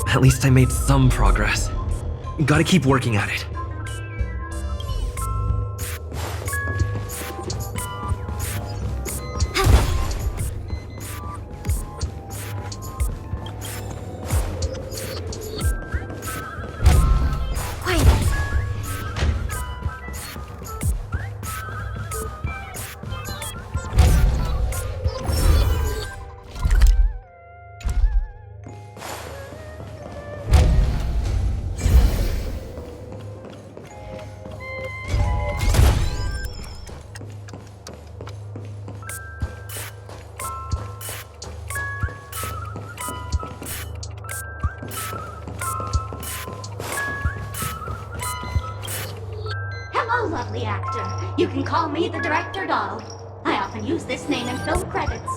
At least I made some progress. Gotta keep working at it. Lovely actor. You can call me the Director Doll. I often use this name in film credits.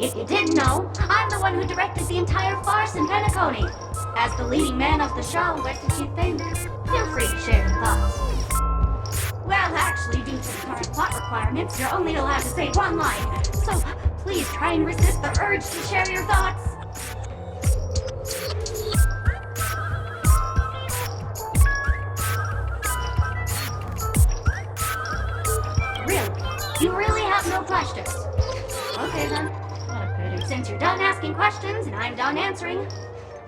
If you didn't know, I'm the one who directed the entire farce in Penacony. As the leading man of the show, what did you think? Feel free to share your thoughts. Well, actually, due to the current plot requirements, you're only allowed to say one line. So please try and resist the urge to share your thoughts. You really have no questions? Okay then. What a pity. Since you're done asking questions and I'm done answering,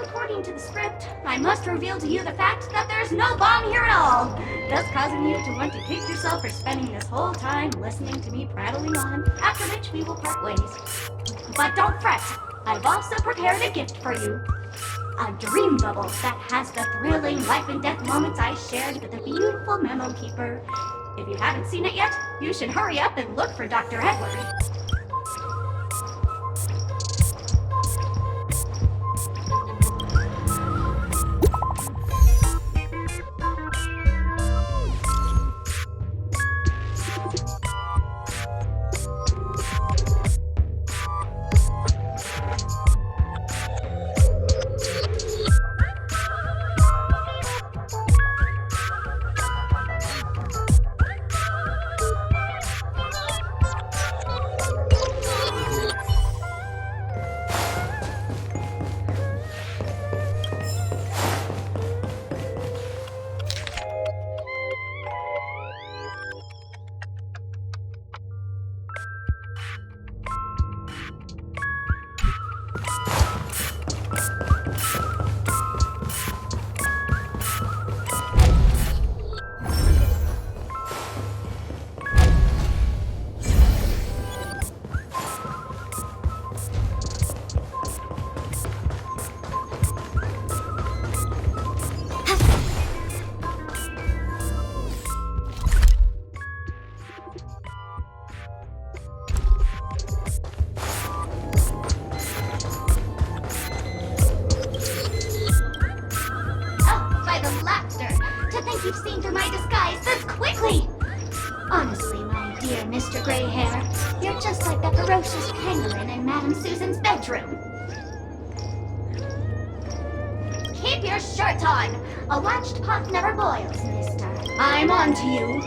according to the script, I must reveal to you the fact that there's no bomb here at all, thus causing you to want to kick yourself for spending this whole time listening to me prattling on, after which we will part ways. But don't fret, I've also prepared a gift for you. A dream bubble that has the thrilling life and death moments I shared with the beautiful memo keeper. If you haven't seen it yet, you should hurry up and look for Dr. Edward. You've seen through my disguise this quickly! Honestly, my dear Mr. Grey Hair, you're just like that ferocious pangolin in Madame Susan's bedroom. Keep your shirt on! A watched pot never boils, mister. I'm on to you.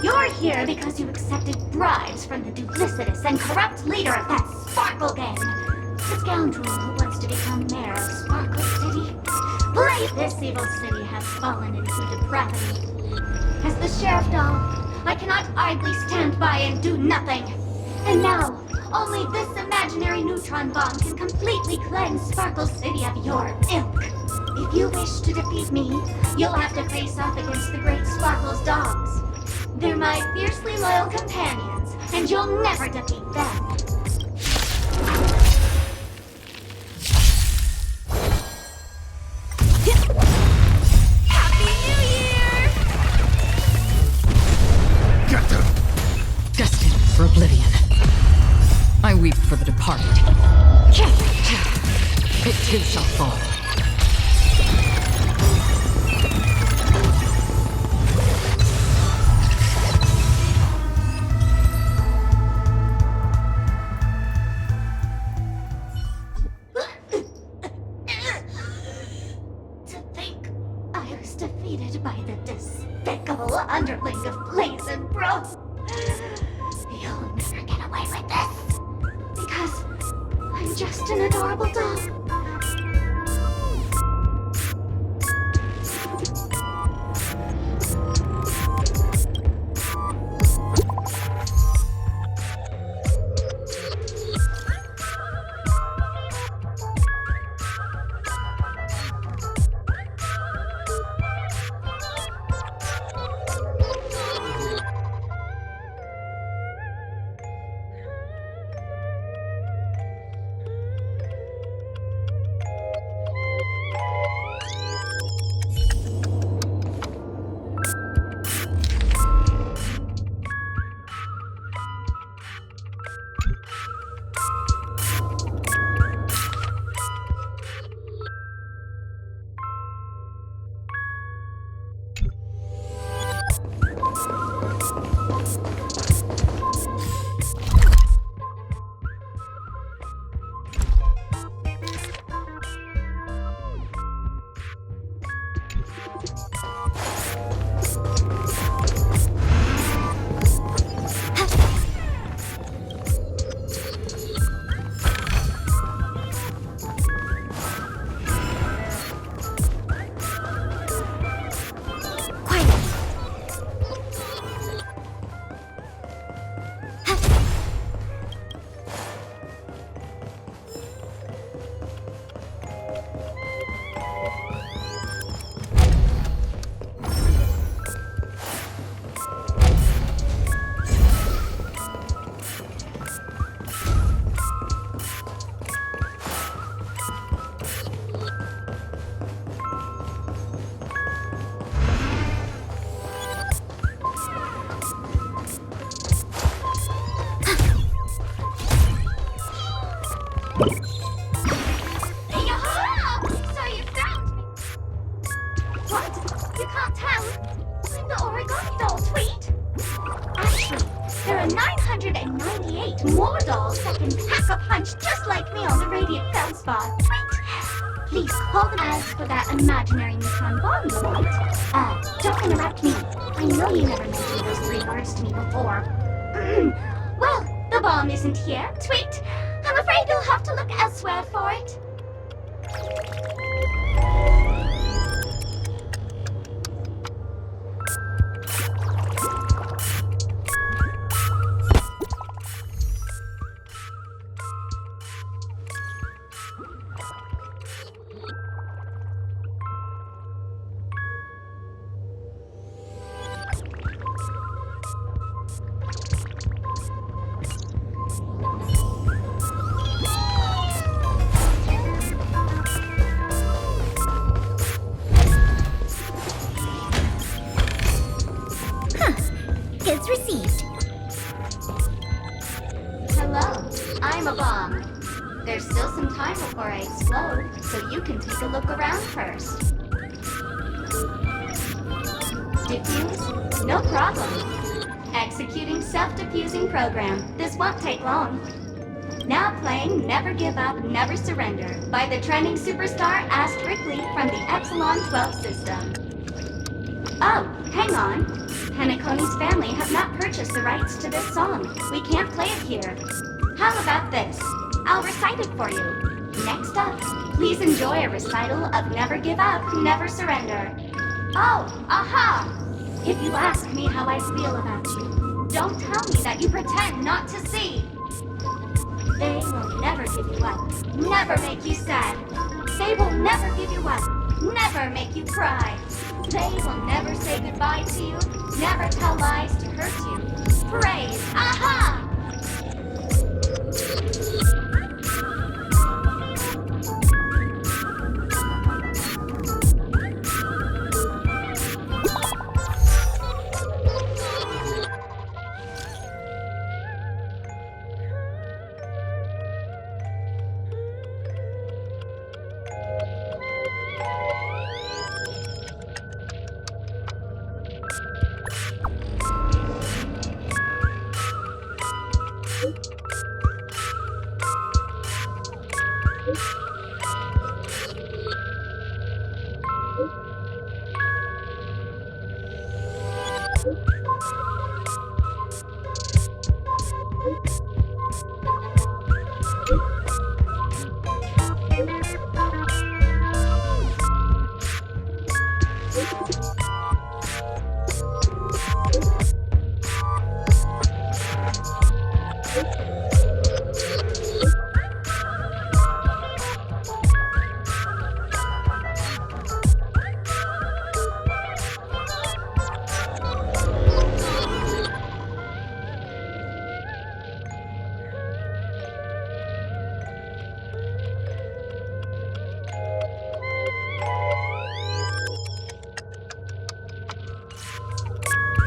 You're here because you accepted bribes from the duplicitous and corrupt leader of that Sparkle Gang. The scoundrel who wants to become mayor of Sparkle City. Believe this evil city has fallen into depravity. As the Sheriff Doll, I cannot idly stand by and do nothing. And now, only this imaginary neutron bomb can completely cleanse Sparkle City of your ilk. If you wish to defeat me, you'll have to face off against the Great Sparkle's dogs. They're my fiercely loyal companions, and you'll never defeat them. For oblivion. I weep for the departed. It too shall fall. away with this. Because I'm just an adorable doll. More dolls that can pack a punch just like me on the Radiant Feldspar. Wait! Please call them. As for that imaginary neutron bomb you want, don't interrupt me. I know you never mentioned those 3 words to me before. Well, the bomb isn't here. Tweet! I'm afraid you'll have to look elsewhere for it. Received. Hello, I'm a bomb. There's still some time before I explode, so you can take a look around first. Diffuse? No problem. Executing self-diffusing program. This won't take long. Now playing Never Give Up, Never Surrender by the trending superstar Asterically from the Epsilon 12 system. Oh, hang on. Penaconi's family have not purchased the rights to this song. We can't play it here. How about this? I'll recite it for you. Next up, please enjoy a recital of Never Give Up, Never Surrender. Oh, aha! If you ask me how I feel about you, don't tell me that you pretend not to see. They will never give you up, never make you sad. They will never give you up, never make you cry. They will never say goodbye to you, never tell lies to hurt you. Praise, aha!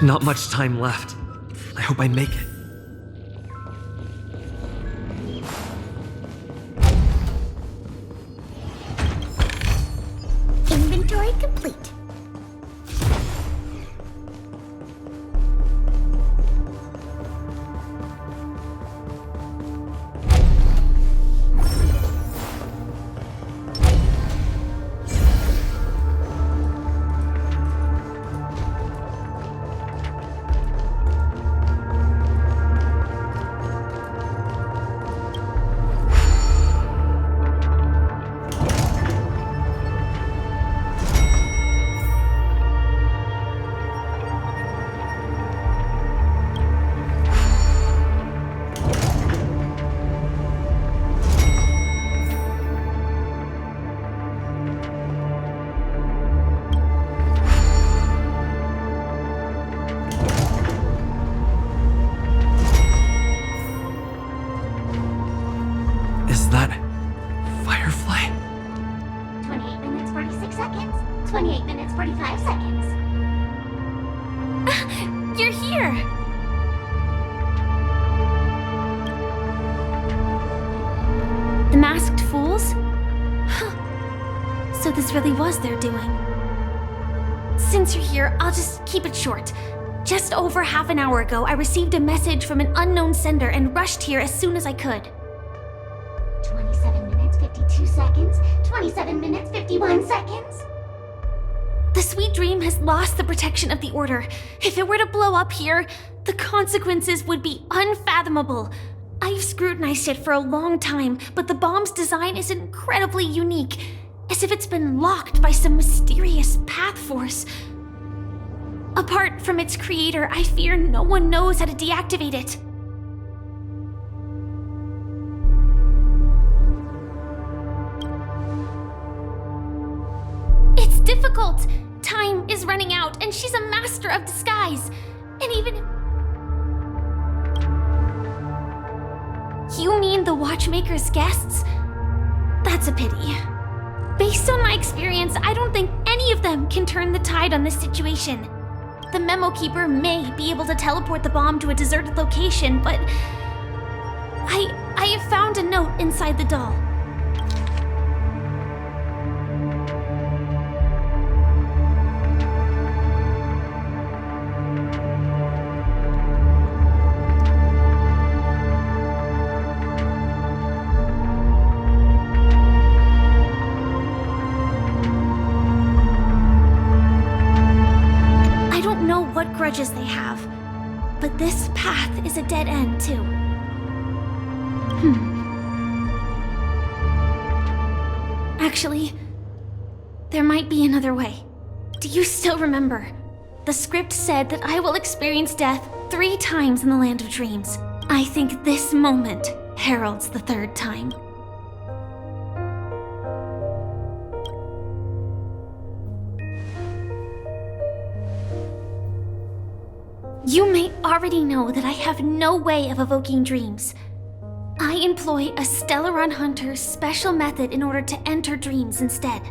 Not much time left. I hope I make it. Inventory complete. Is that Firefly? 28 minutes, 46 seconds. 28 minutes, 45 seconds. You're here! The masked fools? Huh. So this really was their doing. Since you're here, I'll just keep it short. Just over half an hour ago, I received a message from an unknown sender and rushed here as soon as I could. 27 minutes, 52 seconds. 27 minutes, 51 seconds. The Sweet Dream has lost the protection of the Order. If it were to blow up here, the consequences would be unfathomable. I've scrutinized it for a long time, but the bomb's design is incredibly unique, as if it's been locked by some mysterious path force. Apart from its creator, I fear no one knows how to deactivate it. It's difficult. Time is running out, and she's a master of disguise. And even... You mean the Watchmaker's guests? That's a pity. Based on my experience, I don't think any of them can turn the tide on this situation. The Memo Keeper may be able to teleport the bomb to a deserted location, but... I have found a note inside the doll. What grudges they have, but this path is a dead end too. Actually, there might be another way. Do you still remember? The script said that I will experience death 3 times in the Land of Dreams. I think this moment heralds the 3rd time. You may already know that I have no way of evoking dreams. I employ a Stellaron Hunter's special method in order to enter dreams instead.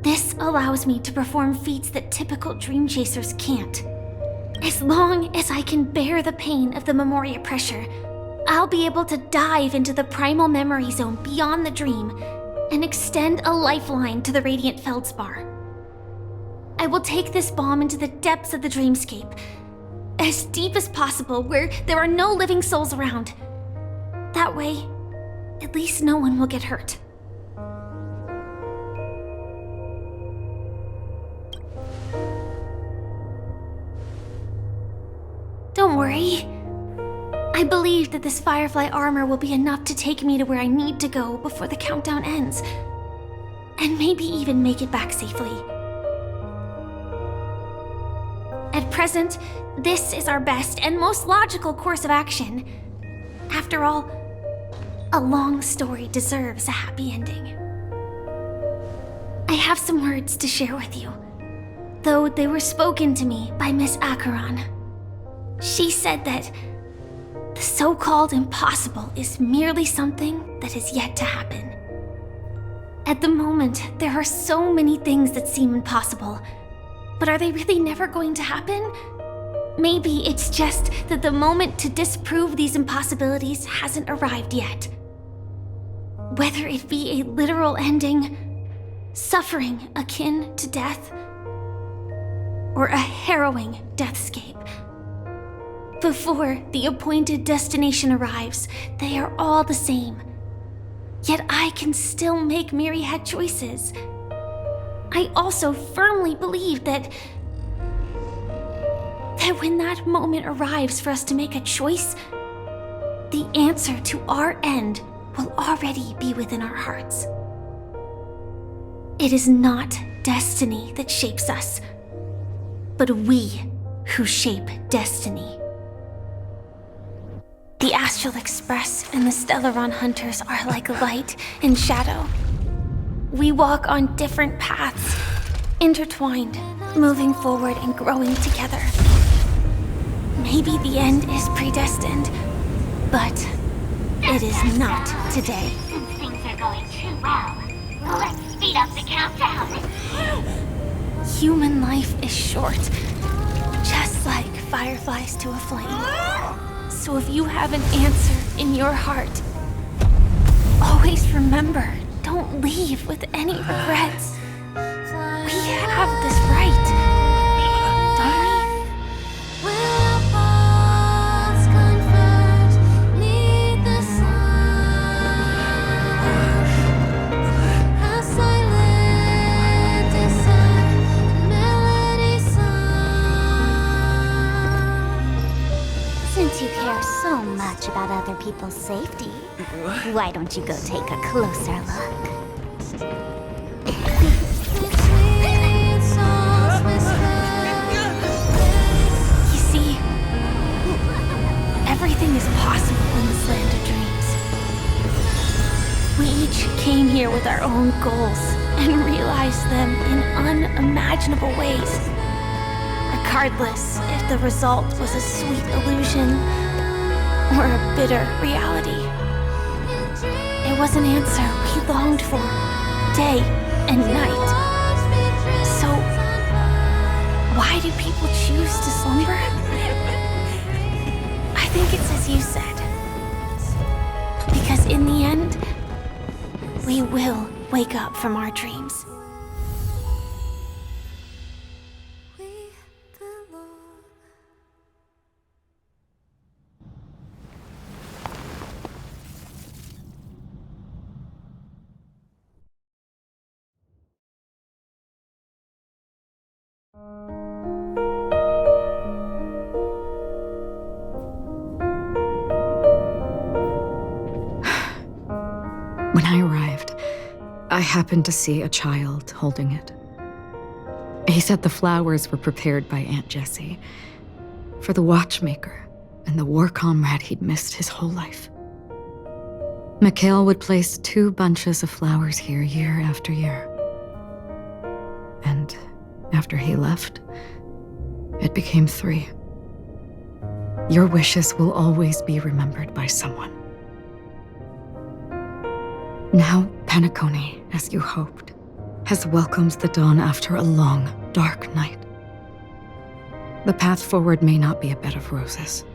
This allows me to perform feats that typical dream chasers can't. As long as I can bear the pain of the Memoria pressure, I'll be able to dive into the primal memory zone beyond the dream and extend a lifeline to the Radiant Feldspar. I will take this bomb into the depths of the dreamscape, as deep as possible, where there are no living souls around. That way, at least no one will get hurt. Don't worry. I believe that this Firefly armor will be enough to take me to where I need to go before the countdown ends, and maybe even make it back safely. At present, this is our best and most logical course of action. After all, a long story deserves a happy ending. I have some words to share with you, though they were spoken to me by Miss Acheron. She said that the so-called impossible is merely something that is yet to happen. At the moment, there are so many things that seem impossible, but are they really never going to happen? Maybe it's just that the moment to disprove these impossibilities hasn't arrived yet. Whether it be a literal ending, suffering akin to death, or a harrowing deathscape. Before the appointed destination arrives, they are all the same. Yet I can still make myriad choices. I also firmly believe that when that moment arrives for us to make a choice, the answer to our end will already be within our hearts. It is not destiny that shapes us, but we who shape destiny. The Astral Express and the Stellaron Hunters are like light and shadow. We walk on different paths, intertwined, moving forward and growing together. Maybe the end is predestined, but it is not today. Since things are going too well, let's speed up the countdown. Human life is short, just like fireflies to a flame. So if you have an answer in your heart, always remember, don't leave with any regrets. We have this right, don't we? Since you care so much about other people's safety, why don't you go take a closer look? You see, everything is possible in this land of dreams. We each came here with our own goals and realized them in unimaginable ways. Regardless if the result was a sweet illusion or a bitter reality. It was an answer we longed for, day and night. So, why do people choose to slumber? I think it's as you said. Because in the end, we will wake up from our dreams. When I arrived, I happened to see a child holding it. He said the flowers were prepared by Aunt Jessie for the watchmaker and the war comrade he'd missed his whole life. Mikhail would place 2 bunches of flowers here year after year. And after he left, it became 3. Your wishes will always be remembered by someone. Now, Penacony, as you hoped, has welcomed the dawn after a long, dark night. The path forward may not be a bed of roses,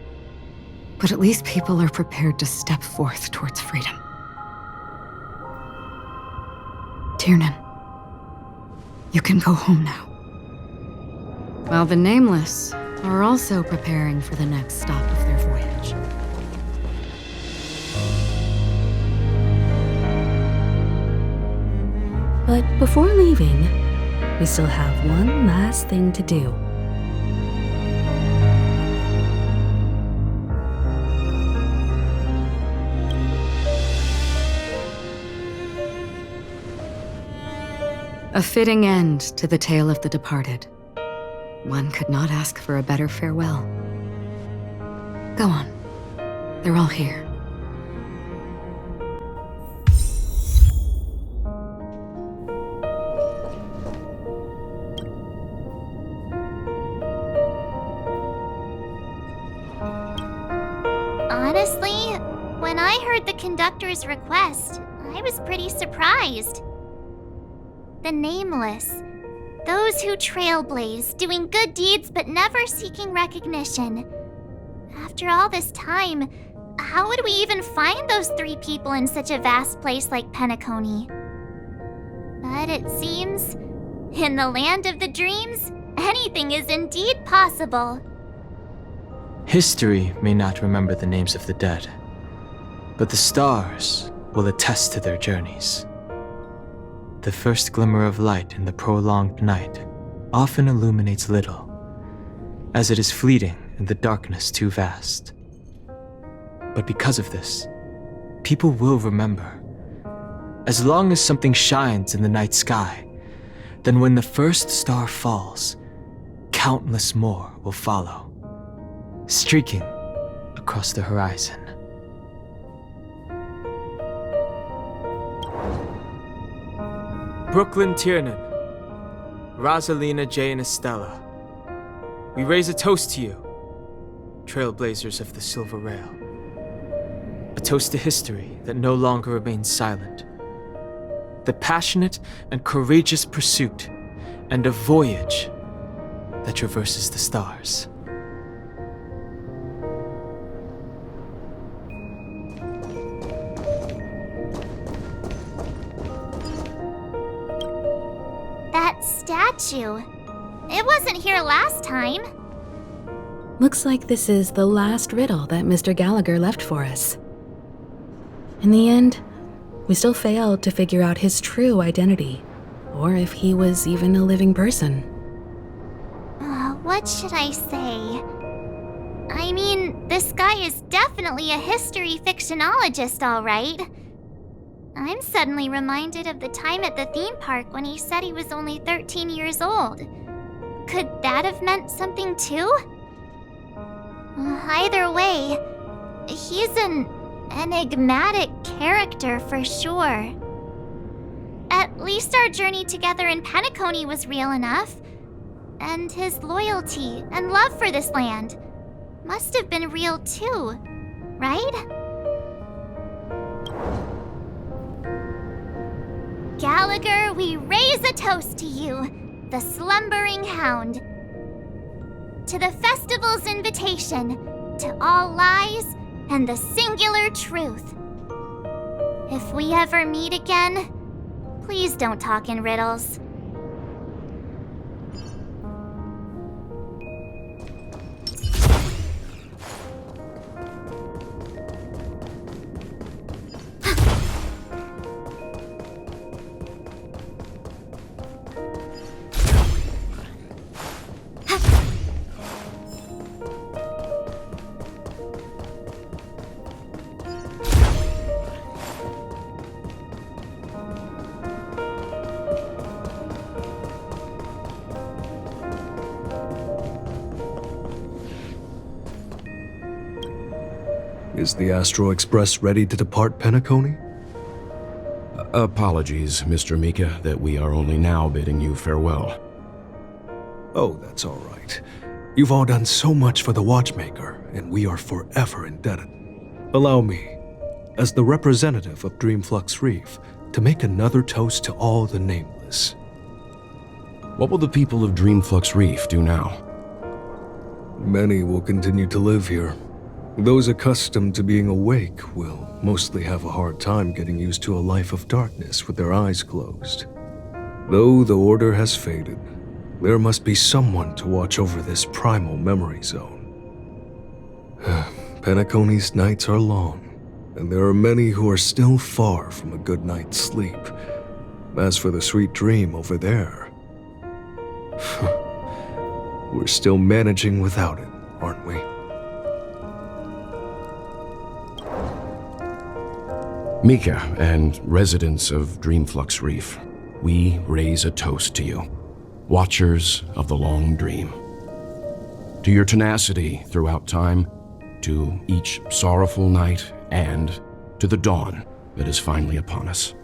but at least people are prepared to step forth towards freedom. Tiernan, you can go home now. While the Nameless are also preparing for the next stop of their voyage. But before leaving, we still have one last thing to do. A fitting end to the tale of the departed. One could not ask for a better farewell. Go on. They're all here. Honestly, when I heard the conductor's request, I was pretty surprised. The Nameless. Those who trailblaze, doing good deeds but never seeking recognition. After all this time, how would we even find those 3 people in such a vast place like Penacony? But it seems, in the land of the dreams, anything is indeed possible. History may not remember the names of the dead, but the stars will attest to their journeys. The first glimmer of light in the prolonged night often illuminates little, as it is fleeting in the darkness too vast. But because of this, people will remember. As long as something shines in the night sky, then when the first star falls, countless more will follow, streaking across the horizon. Brooklyn Tiernan, Rosalina, Jay, and Estella, we raise a toast to you, trailblazers of the Silver Rail. A toast to history that no longer remains silent. The passionate and courageous pursuit, and a voyage that traverses the stars. That statue. It wasn't here last time. Looks like this is the last riddle that Mr. Gallagher left for us. In the end, we still failed to figure out his true identity, or if he was even a living person. What should I say? I mean, this guy is definitely a history fictionologist, all right. I'm suddenly reminded of the time at the theme park when he said he was only 13 years old. Could that have meant something too? Either way, he's an enigmatic character for sure. At least our journey together in Penacony was real enough. And his loyalty and love for this land must have been real too, right? Gallagher, we raise a toast to you, the slumbering hound. To the festival's invitation, to all lies and the singular truth. If we ever meet again, please don't talk in riddles. Is the Astro Express ready to depart Penacony? Apologies, Mr. Mika, that we are only now bidding you farewell. Oh, that's all right. You've all done so much for the Watchmaker, and we are forever indebted. Allow me, as the representative of Dreamflux Reef, to make another toast to all the nameless. What will the people of Dreamflux Reef do now? Many will continue to live here. Those accustomed to being awake will mostly have a hard time getting used to a life of darkness with their eyes closed. Though the order has faded, there must be someone to watch over this primal memory zone. Penacony's nights are long, and there are many who are still far from a good night's sleep. As for the sweet dream over there, we're still managing without it, aren't we? Mika and residents of Dreamflux Reef, we raise a toast to you, watchers of the long dream. To your tenacity throughout time, to each sorrowful night, and to the dawn that is finally upon us.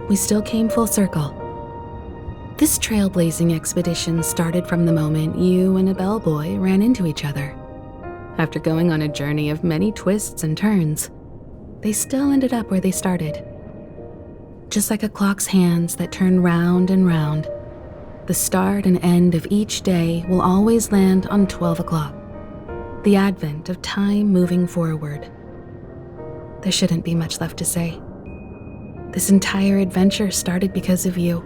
we still came full circle. This trailblazing expedition started from the moment you and a bellboy ran into each other. After going on a journey of many twists and turns, they still ended up where they started. Just like a clock's hands that turn round and round, the start and end of each day will always land on 12 o'clock, the advent of time moving forward. There shouldn't be much left to say. This entire adventure started because of you,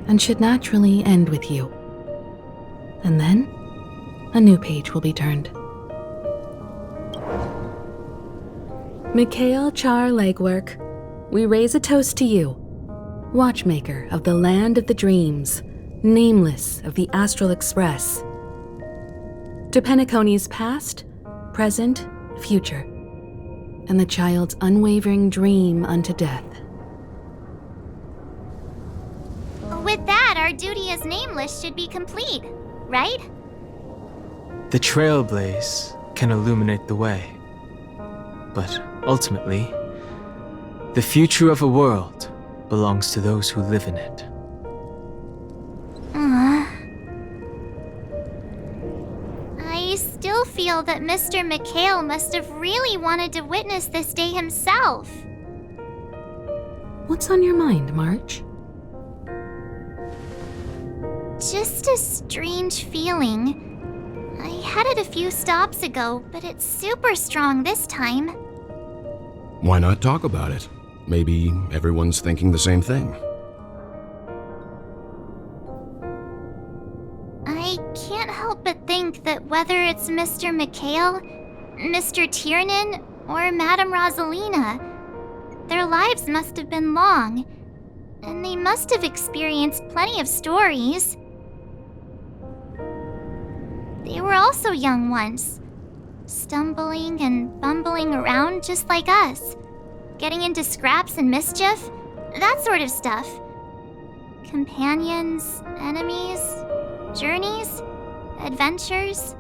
and should naturally end with you. And then, a new page will be turned. Mikhail Char Legwork, we raise a toast to you, watchmaker of the land of the dreams, nameless of the Astral Express. To Penacony's past, present, future, and the child's unwavering dream unto death. With that, our duty as nameless should be complete, right? The trailblaze can illuminate the way. But ultimately, the future of a world belongs to those who live in it. I still feel that Mr. Mikhail must have really wanted to witness this day himself. What's on your mind, March? Just a strange feeling. I had it a few stops ago, but it's super strong this time. Why not talk about it? Maybe everyone's thinking the same thing. I can't help but think that whether it's Mr. Mikhail, Mr. Tiernan, or Madame Rosalina, their lives must have been long, and they must have experienced plenty of stories. They were also young once, stumbling and bumbling around just like us, getting into scraps and mischief, that sort of stuff. Companions, enemies, journeys, adventures,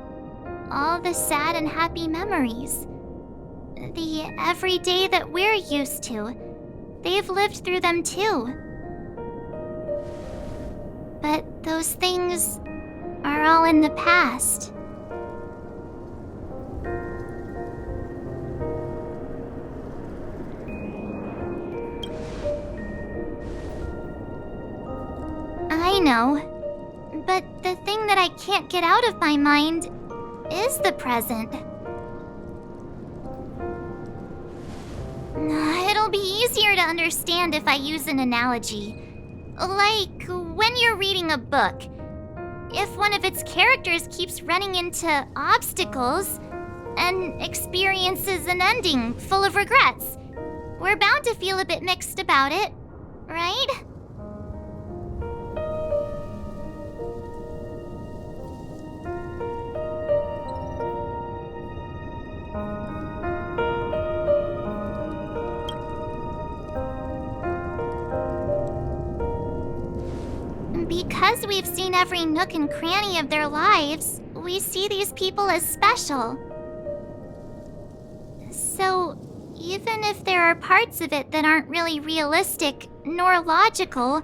all the sad and happy memories. The everyday that we're used to, they've lived through them too. But those things are all in the past. I know, but the thing that I can't get out of my mind is the present. It'll be easier to understand if I use an analogy. Like when you're reading a book. If one of its characters keeps running into obstacles and experiences an ending full of regrets, we're bound to feel a bit mixed about it, right? Because we've seen every nook and cranny of their lives, we see these people as special. So, even if there are parts of it that aren't really realistic nor logical,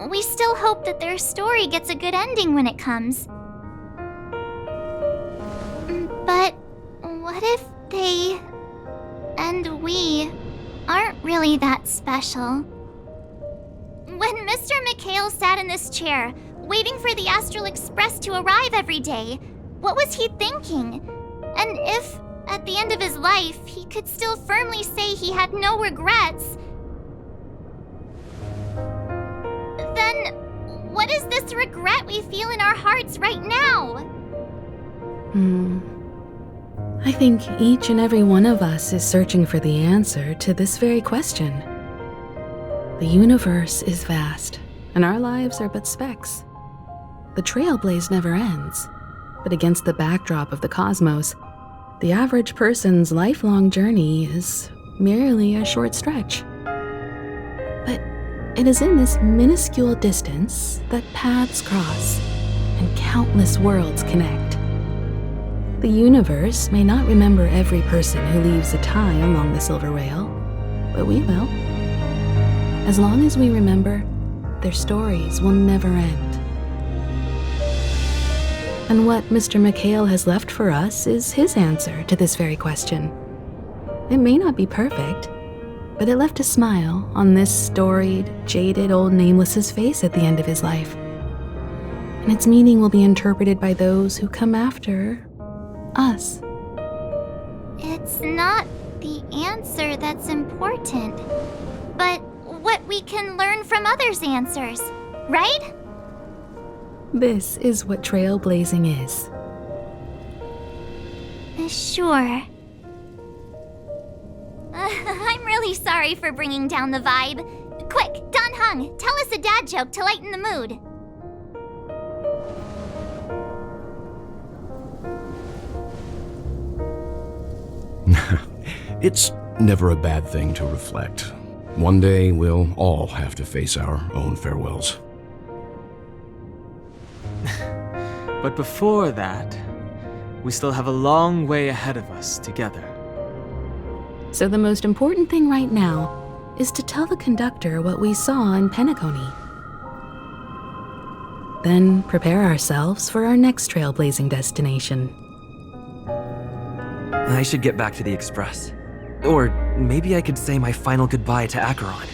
we still hope that their story gets a good ending when it comes. But what if they and we aren't really that special? When Mr. Mikhail sat in this chair, waiting for the Astral Express to arrive every day, what was he thinking? And if, at the end of his life, he could still firmly say he had no regrets, then what is this regret we feel in our hearts right now? I think each and every one of us is searching for the answer to this very question. The universe is vast, and our lives are but specks. The trailblaze never ends, but against the backdrop of the cosmos, the average person's lifelong journey is merely a short stretch. But it is in this minuscule distance that paths cross and countless worlds connect. The universe may not remember every person who leaves a tie along the silver rail, but we will. as long as we remember, their stories will never end. And what Mr. McHale has left for us is his answer to this very question. It may not be perfect, but it left a smile on this storied, jaded old Nameless's face at the end of his life. And its meaning will be interpreted by those who come after us. It's not the answer that's important, but what we can learn from others' answers, right? This is what trailblazing is. Sure. I'm really sorry for bringing down the vibe. Quick, Don Hung, tell us a dad joke to lighten the mood. It's never a bad thing to reflect. One day, we'll all have to face our own farewells. But before that, we still have a long way ahead of us together. So the most important thing right now is to tell the conductor what we saw in Penacony. Then prepare ourselves for our next trailblazing destination. I should get back to the Express. Or maybe I could say my final goodbye to Acheron.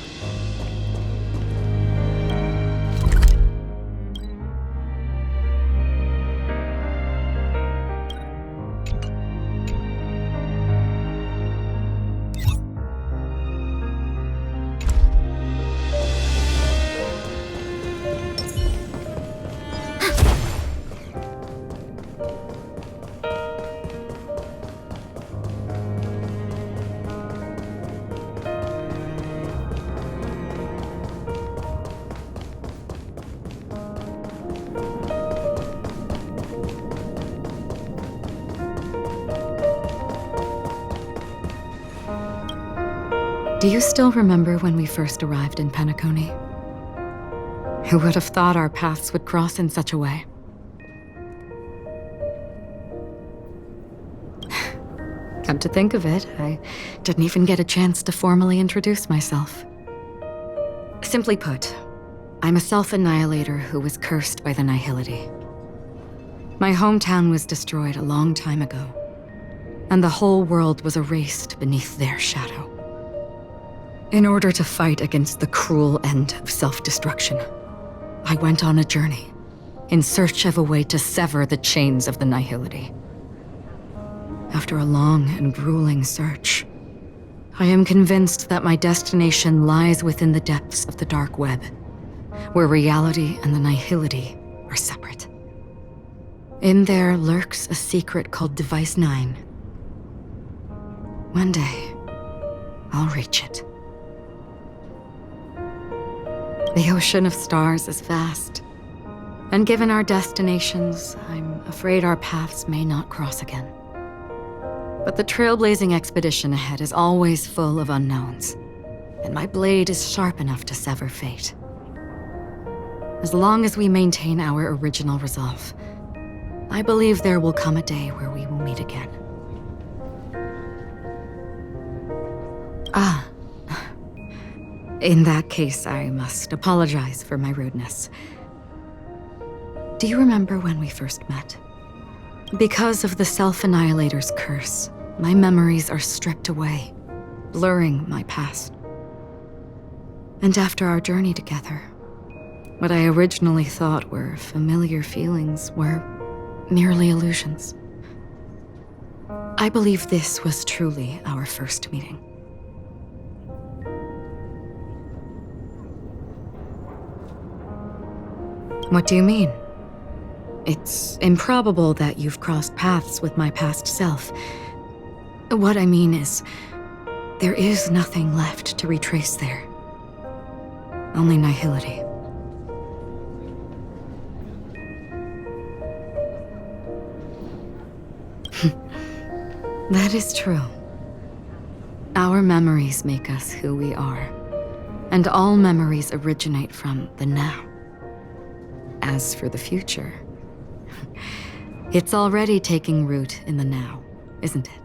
Do you still remember when we first arrived in Penacony? Who would have thought our paths would cross in such a way? Come to think of it, I didn't even get a chance to formally introduce myself. Simply put, I'm a self-annihilator who was cursed by the Nihility. My hometown was destroyed a long time ago, and the whole world was erased beneath their shadow. In order to fight against the cruel end of self-destruction, I went on a journey in search of a way to sever the chains of the Nihility. After a long and grueling search, I am convinced that my destination lies within the depths of the dark web, where reality and the Nihility are separate. In there lurks a secret called Device 9. One day, I'll reach it. The ocean of stars is vast, and given our destinations, I'm afraid our paths may not cross again. But the trailblazing expedition ahead is always full of unknowns, and my blade is sharp enough to sever fate. As long as we maintain our original resolve, I believe there will come a day where we will meet again. In that case, I must apologize for my rudeness. Do you remember when we first met? Because of the Self-Annihilator's curse, my memories are stripped away, blurring my past. And after our journey together, what I originally thought were familiar feelings were merely illusions. I believe this was truly our first meeting. What do you mean? It's improbable that you've crossed paths with my past self. What I mean is, there is nothing left to retrace there. Only nihility. That is true. Our memories make us who we are, and all memories originate from the now. As for the future, it's already taking root in the now, isn't it?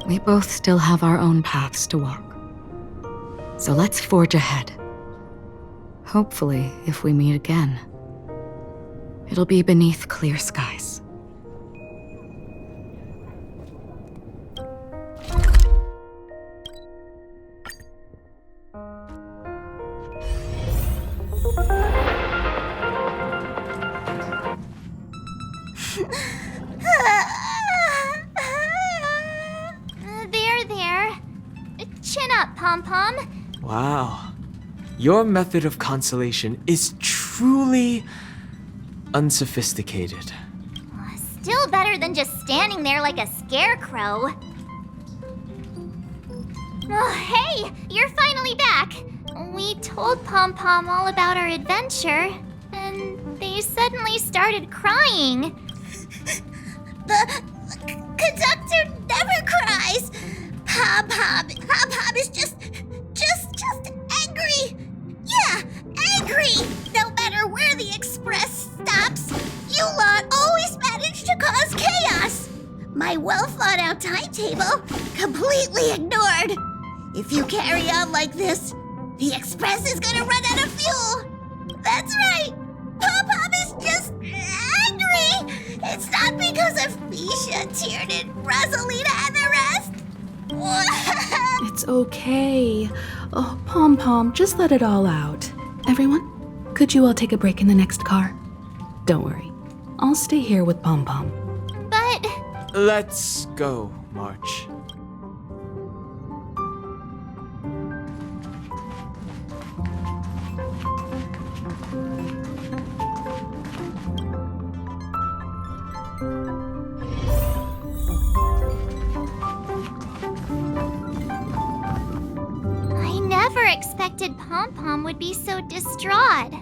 We both still have our own paths to walk. So let's forge ahead. Hopefully, if we meet again, it'll be beneath clear skies. There. Chin up, Pom-Pom. Wow. Your method of consolation is truly unsophisticated. Still better than just standing there like a scarecrow. Oh, hey, you're finally back. We told Pom-Pom all about our adventure, and they suddenly started crying. The conductor never cries. Pom-Pom is just angry. Yeah, angry. No matter where the express stops, you lot always manage to cause chaos. My well-thought-out timetable completely ignored. If you carry on like this, the express is gonna run out of fuel. That's right. Pom-Pom is just angry. It's not because of Misha, Tiernan, Rosalina, and the rest. It's okay. Oh, Pom-Pom, just let it all out. Everyone, could you all take a break in the next car? Don't worry. I'll stay here with Pom-Pom. But... Let's go, March. I never expected Pom-Pom would be so distraught.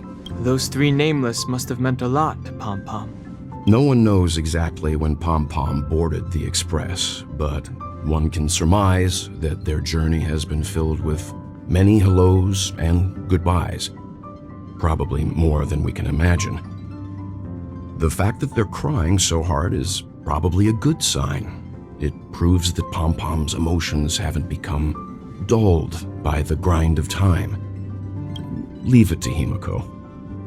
Those three nameless must have meant a lot to Pom-Pom. No one knows exactly when Pom-Pom boarded the express, but one can surmise that their journey has been filled with many hellos and goodbyes. Probably more than we can imagine. The fact that they're crying so hard is probably a good sign. It proves that Pom-Pom's emotions haven't become dulled by the grind of time. Leave it to Himiko.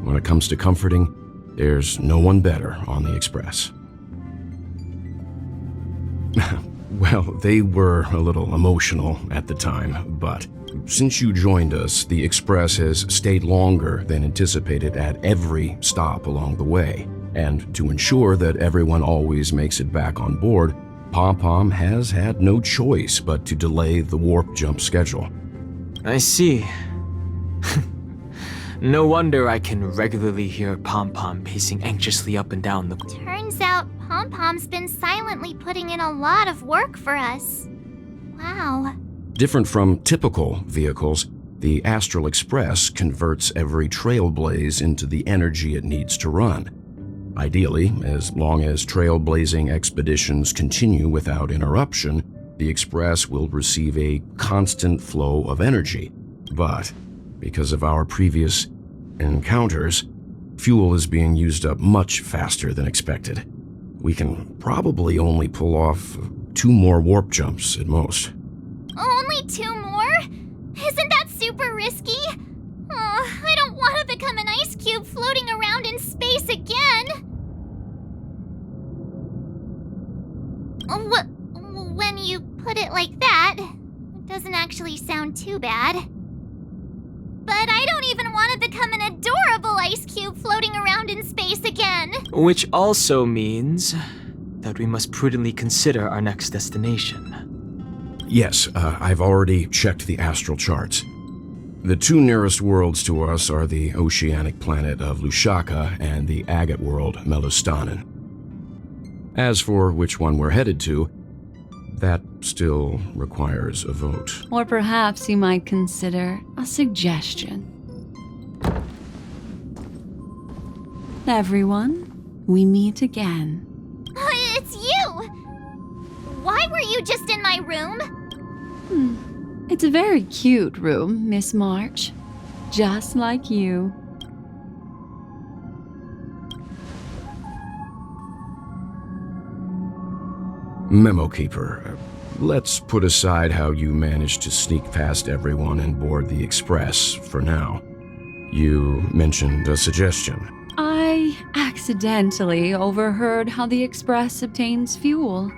When it comes to comforting, there's no one better on the express. Well, they were a little emotional at the time, but since you joined us, the express has stayed longer than anticipated at every stop along the way. And to ensure that everyone always makes it back on board, Pom-Pom has had no choice but to delay the warp jump schedule. I see. No wonder I can regularly hear Pom-Pom pacing anxiously up and down the... Turns out Pom-Pom's been silently putting in a lot of work for us. Wow. Different from typical vehicles, the Astral Express converts every trailblaze into the energy it needs to run. Ideally, as long as trailblazing expeditions continue without interruption, the Express will receive a constant flow of energy. But because of our previous encounters, fuel is being used up much faster than expected. We can probably only pull off 2 more warp jumps at most. Only 2 more? Isn't that super risky? Oh, I don't want to become an ice cube floating around in space again. When you put it like that, it doesn't actually sound too bad. But I don't even want to become an adorable ice cube floating around in space again. Which also means that we must prudently consider our next destination. Yes, I've already checked the astral charts. The 2 nearest worlds to us are the oceanic planet of Lushaka and the agate world Melustanen. As for which one we're headed to, that still requires a vote. Or perhaps you might consider a suggestion. Everyone, we meet again. It's you! Why were you just in my room? It's a very cute room, Miss March. Just like you. Memo Keeper, let's put aside how you managed to sneak past everyone and board the express for now. You mentioned a suggestion. I accidentally overheard how the express obtains fuel.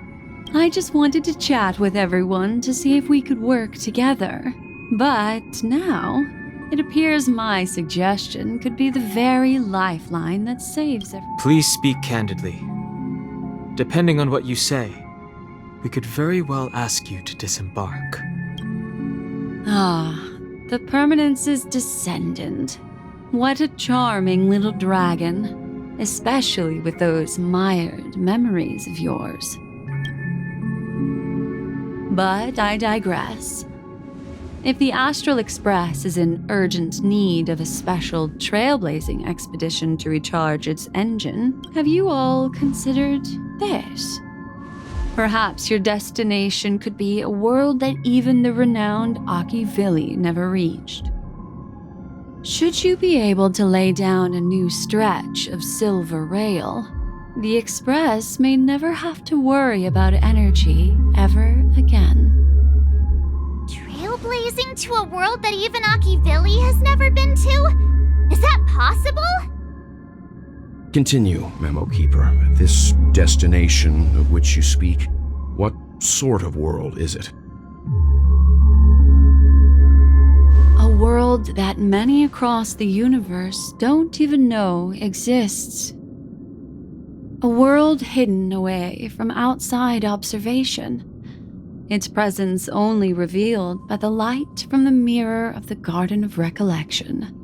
I just wanted to chat with everyone to see if we could work together. But now, it appears my suggestion could be the very lifeline that saves everyone. Please speak candidly. Depending on what you say, we could very well ask you to disembark. Ah, the Permanence's descendant. What a charming little dragon, especially with those mired memories of yours. But I digress. If the Astral Express is in urgent need of a special trailblazing expedition to recharge its engine, have you all considered this? Perhaps your destination could be a world that even the renowned Akivili never reached. Should you be able to lay down a new stretch of silver rail, the Express may never have to worry about energy ever again. Trailblazing to a world that even Akivili has never been to? Is that possible? Continue, Memo Keeper. This destination of which you speak, what sort of world is it? A world that many across the universe don't even know exists. A world hidden away from outside observation. Its presence only revealed by the light from the mirror of the Garden of Recollection.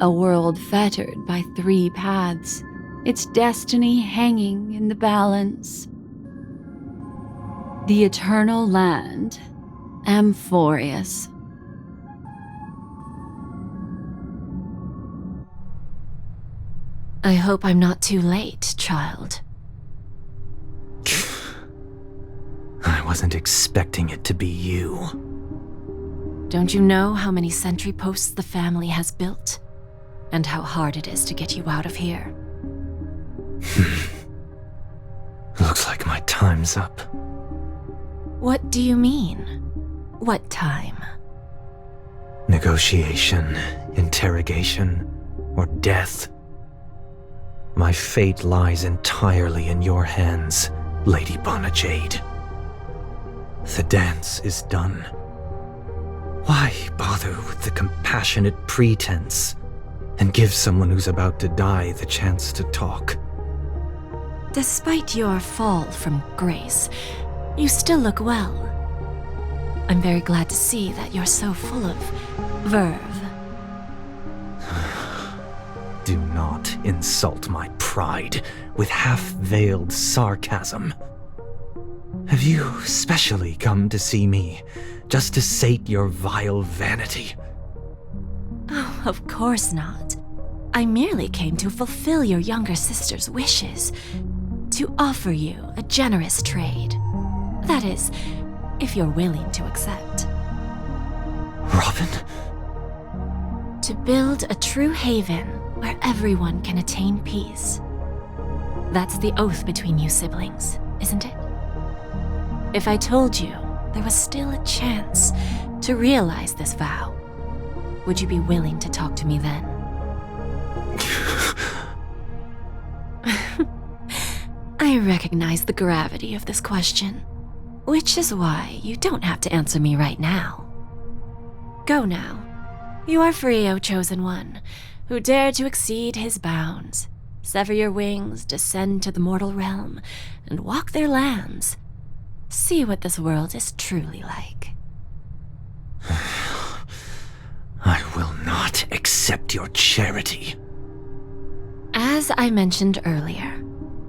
A world fettered by 3 paths, its destiny hanging in the balance. The Eternal Land, Amphorius. I hope I'm not too late, child. I wasn't expecting it to be you. Don't you know how many sentry posts the family has built? And how hard it is to get you out of here? Looks like my time's up. What do you mean? What time? Negotiation, interrogation, or death. My fate lies entirely in your hands, Lady Bonajade. The dance is done. Why bother with the compassionate pretense and give someone who's about to die the chance to talk? Despite your fall from grace, you still look well. I'm very glad to see that you're so full of verve. Do not insult my pride with half-veiled sarcasm. Have you specially come to see me just to sate your vile vanity? Oh, of course not. I merely came to fulfill your younger sister's wishes, to offer you a generous trade. That is, if you're willing to accept. Robin? To build a true haven where everyone can attain peace. That's the oath between you siblings, isn't it? If I told you there was still a chance to realize this vow, would you be willing to talk to me then? I recognize the gravity of this question, which is why you don't have to answer me right now. Go now. You are free, O Chosen One, who dare to exceed his bounds, sever your wings, descend to the mortal realm, and walk their lands. See what this world is truly like. I will not accept your charity. As I mentioned earlier,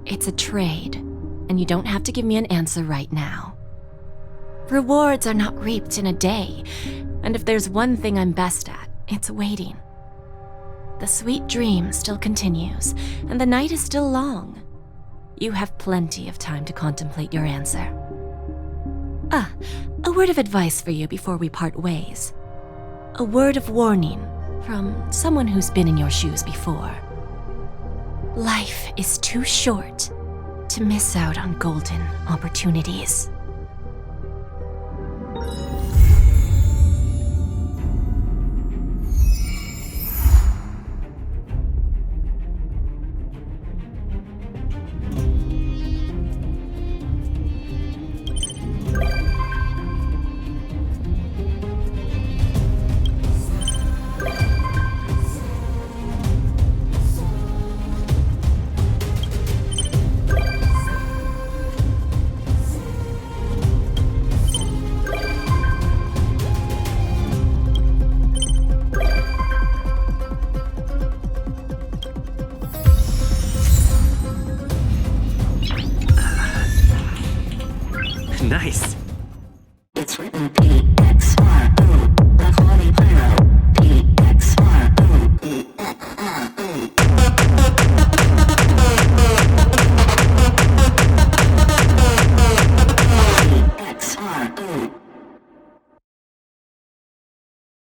it's a trade, and you don't have to give me an answer right now. Rewards are not reaped in a day, and if there's one thing I'm best at, it's waiting. The sweet dream still continues, and the night is still long. You have plenty of time to contemplate your answer. A word of advice for you before we part ways. A word of warning from someone who's been in your shoes before. Life is too short to miss out on golden opportunities.